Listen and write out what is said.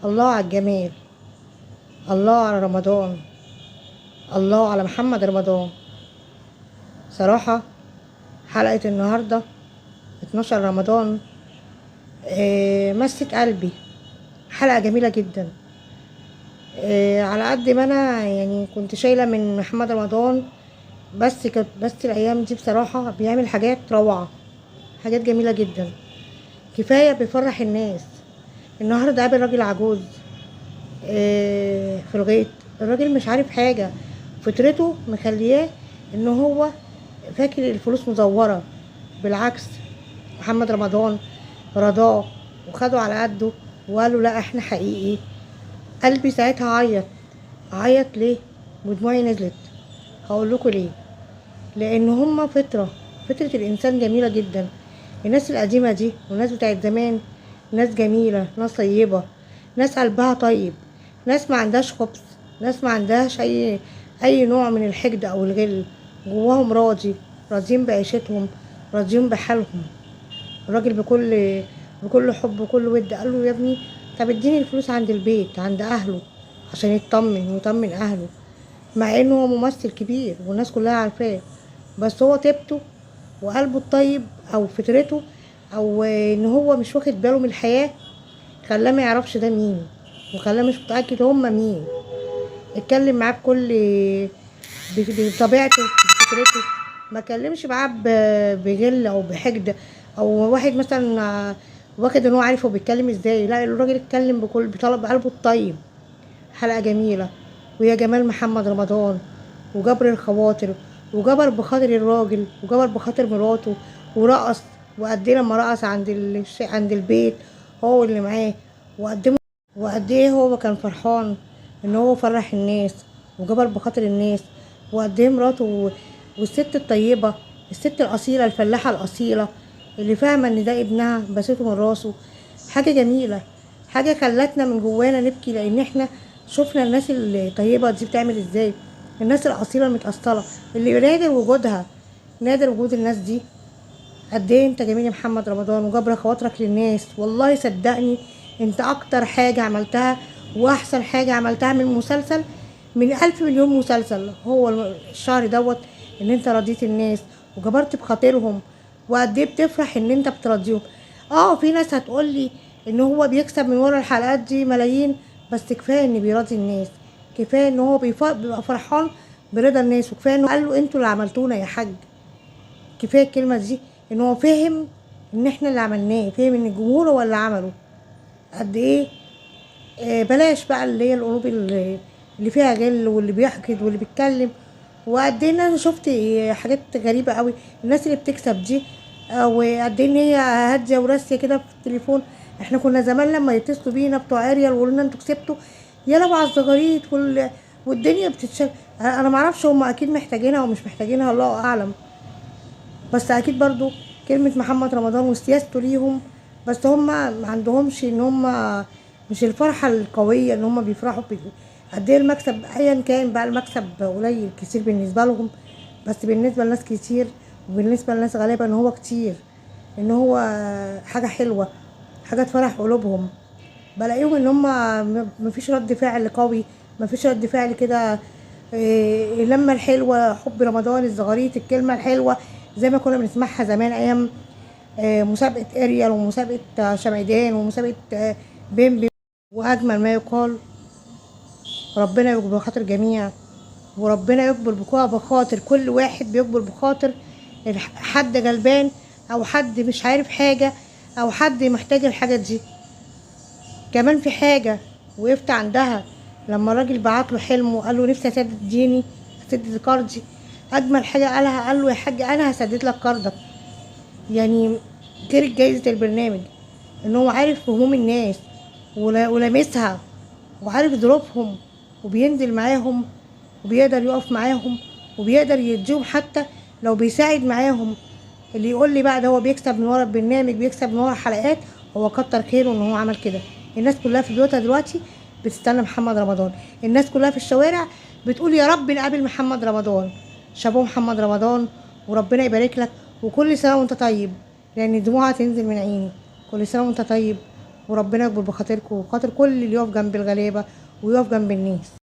الله على الجمال، الله على رمضان، الله على محمد رمضان. صراحة حلقة النهاردة 12 رمضان مست قلبي. حلقة جميلة جدا. على قد ما انا يعني كنت شايلة من محمد رمضان، بس الايام دي بصراحة بيعمل حاجات روعة، حاجات جميلة جدا. كفاية بيفرح الناس. النهاردة قابل راجل عجوز في الغيط. الراجل مش عارف حاجة، فطرته مخلياه ان هو فاكر الفلوس مزورة. بالعكس، محمد رمضان رضاه وخده على قده وقالوا لا احنا حقيقي. قلبي ساعتها عيط. عيط ليه؟ ودموعي نزلت. هقول لكم ليه. لان هما فطرة الانسان جميلة جدا. الناس القديمة دي والناس بتاعت زمان ناس جميلة، ناس طيبة، ناس قلبها طيب، ناس ما عندهاش خبث، ناس ما عندهاش اي نوع من الحقد او الغل. جواهم راضيين بعيشتهم، راضيين بحالهم. الراجل بكل حب وكل ود قال له يا ابني، طب اديني الفلوس عند البيت عند اهله عشان يطمن ويطمن اهله. مع انه هو ممثل كبير والناس كلها عارفاه، بس هو طيبته وقلبه الطيب او فطرته او ان هو مش واخد باله من الحياة خلاه ما يعرفش ده مين، وخلاه مش متأكد هما مين. اتكلم معاه بطبيعته بفكرته. ما اتكلمش معاه بغل او بحقد او واحد مثلا واخد ان هو عارف هو بيتكلم ازاي. لا، الراجل اتكلم بطلب قلبه الطيب. حلقة جميلة، ويا جمال محمد رمضان وجبر الخواطر وجبر بخاطر الراجل وجبر بخاطر مراته. ورقص، وقد ايه لما رقص عند البيت هو اللي معاه. وقد وقد ايه هو كان فرحان ان هو فرح الناس وجبر بخاطر الناس. وقد ايه مراته والست الطيبة، الست الأصيلة الفلاحة الأصيلة اللي فاهمة ان ده ابنها بسيته من راسه. حاجة جميلة، حاجة خلتنا من جوانا نبكي لان احنا شفنا الناس الطيبة دي بتعمل ازاي. الناس الأصيلة المتأصلة اللي نادر وجودها، نادر وجود الناس دي. قد ايه انت جميل يا محمد رمضان وجبر خواطرك للناس. والله صدقني انت اكتر حاجة عملتها واحسن حاجة عملتها من مسلسل، من 1000 مليون مسلسل، هو الشهر دوت. ان انت رضيت الناس وجبرت بخاطرهم. وقد ايه بتفرح ان انت بترضيهم. في ناس هتقولي ان هو بيكسب من ورا الحلقات دي ملايين، بس كفاية ان بيراضي الناس. كفاية ان هو بيبقى فرحان برضا الناس. وكفاية انه قال له انتوا اللي عملتونا يا حاج. كفايه الكلمه دي، ان هو فهم ان احنا اللي عملناه، فهم ان الجمهور هو اللي عمله. قد ايه. بلاش بقى اللي هي القلوب اللي فيها غل واللي بيحقد واللي بيتكلم. وقد ايه إن انا شفت حاجات غريبه قوي. الناس اللي بتكسب دي وقد ايه ان هي هاديه وراسيه كده في التليفون. احنا كنا زمان لما يتصلوا بينا بتوع اريال ويقولوا لنا انتوا كسبتوا، يلا على الزغاريت والدنيا بتتشال. انا معرفش هم اكيد محتاجينها ومش محتاجينها، الله اعلم. بس اكيد برضو كلمة محمد رمضان وسياسته ليهم. بس هم ما عندهمش ان هم مش الفرحة القوية ان هم بيفرحوا قد ايه المكسب. ايا كان بقى المكسب قليل كتير بالنسبة لهم، بس بالنسبة لناس كتير وبالنسبة لناس غالبا ان هو كتير، ان هو حاجة حلوة، حاجة تفرح قلوبهم. بلاقيهم ان هم مفيش رد فعل قوي، مفيش رد فعل كده. اللمه الحلوه، حب رمضان، الزغاريت، الكلمه الحلوه زي ما كنا بنسمعها زمان ايام مسابقه اريال ومسابقه شمعدان ومسابقه بيمبي. واجمل ما يقال ربنا يجبر بخاطر جميع، وربنا يجبر بخاطر كل واحد بيجبر بخاطر حد غلبان او حد مش عارف حاجه او حد محتاج الحاجه دي. كمان في حاجة وقفت عندها لما الراجل بعت له حلمه وقال له نفسي اسدد ديني، اسدد كاردي. اجمل حاجة قالها، قال له يا حاج انا هسدد لك كاردك. يعني غير جايزة البرنامج ان هو عارف هموم الناس ولامسها وعارف ظروفهم وبينزل معاهم وبيقدر يقف معاهم وبيقدر يديهم حتى لو بيساعد معاهم. اللي يقول لي بقى ده هو بيكسب من ورا البرنامج، بيكسب من ورا حلقات، هو كتر خيره ان هو عمل كده. الناس كلها في بيوتها دلوقتي بتستنى محمد رمضان. الناس كلها في الشوارع بتقول يا رب نقابل محمد رمضان. شابوه محمد رمضان، وربنا يبارك لك، وكل سنه وانت طيب، لان دموعها تنزل من عيني. كل سنه وانت طيب وربنا يكبر بخاطركم وخاطر كل اللي يقف جنب الغلابه ويقف جنب الناس.